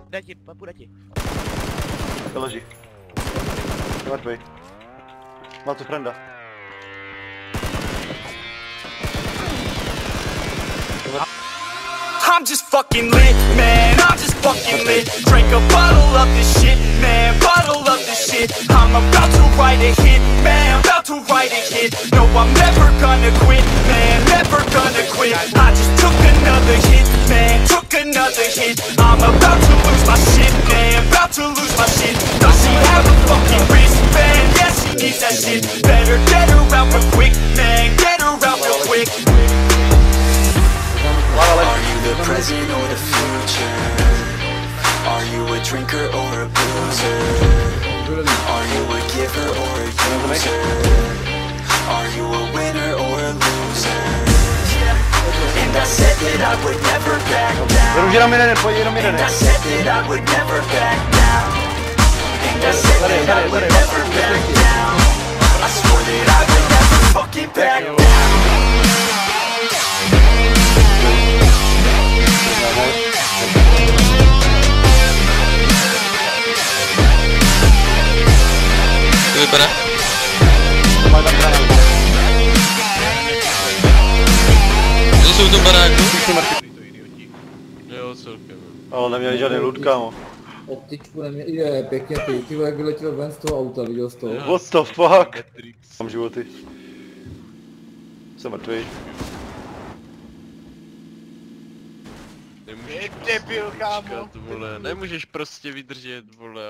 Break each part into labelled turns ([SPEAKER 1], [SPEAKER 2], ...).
[SPEAKER 1] Daj ti, papu, daj ti.
[SPEAKER 2] To leží. Mrtvej. Má tu frenda.
[SPEAKER 3] I'm just fucking lit, man, I'm just fucking lit. Drink a bottle of this shit, man, bottle of this shit. I'm about to write a hit, man, about to write a hit. No, I'm never gonna quit, man, never gonna quit. I just took another hit, man, took another hit. I'm about to lose my shit, man, about to lose my shit. Does she have a fucking wristband? Yeah, she needs that shit. Better get her out real quick, man, get her out real quick. Are you the present or the future? Are you a drinker or a boozer? Are you a giver or a user? Are you a winner or a loser? And I said that I would never back down. And I said that I would never back down. And I said that I would never back down. I swore that I would never fucking back down.
[SPEAKER 4] To vypadá? Že jsou v tom baráku? Jo, celkem.
[SPEAKER 2] Ale neměli žádný loot, kámo.
[SPEAKER 5] Optičku neměli, je pěkně ty vole, jak vyletěl ven z toho auta, viděl jsi to?
[SPEAKER 2] What the fuck? Mám životy. Jsem mrtvý.
[SPEAKER 1] Je debil, kámo.
[SPEAKER 4] Vole, nemůžeš prostě vydržet, vole.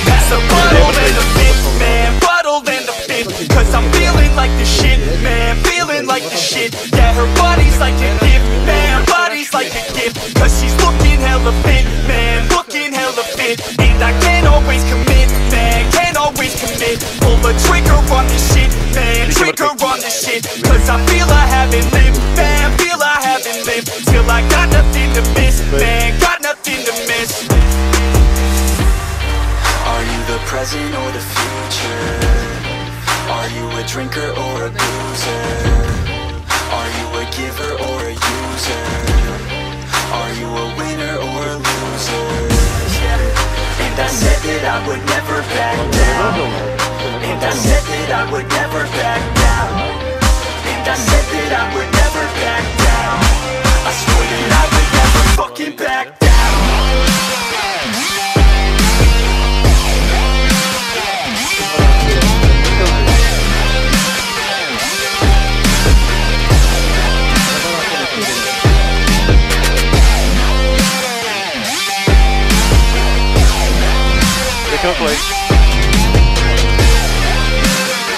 [SPEAKER 3] Pass a bottle and a fit, man, bottle and a fit. Cause I'm feeling like the shit, man, feeling like the shit. Yeah, her body's like a gift, man, body's like a gift. Cause she's looking hella fit, man, looking hella fit. And I can't always commit, man, can't always commit. Pull the trigger on this shit, man, trigger on this shit. Cause I feel I haven't lived, man, feel I haven't lived. Till I got nothing to miss, man, got nothing to miss. Are you the present or the future? Are you a drinker or a boozer? Are you a giver or a user? Are you a winner or a loser? And I said that I would never back down. And I said that I would never back down. And I said that I would never back down. I swore that I would never fucking back down.
[SPEAKER 2] Kolik?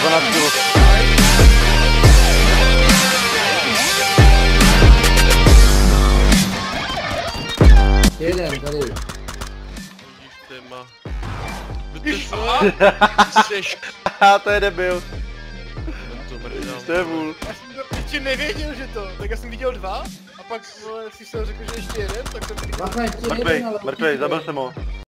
[SPEAKER 2] 12 kg.
[SPEAKER 5] Jeden, tady.
[SPEAKER 4] Téma.
[SPEAKER 2] To je debil. To je vůl.
[SPEAKER 1] Já jsem to piči nevěděl, že to. Tak já jsem viděl 2 a pak si jsem řekl, že ještě jeden, tak jsem...
[SPEAKER 5] Mrtvej,
[SPEAKER 2] Mrtvej, zabil jsem ho.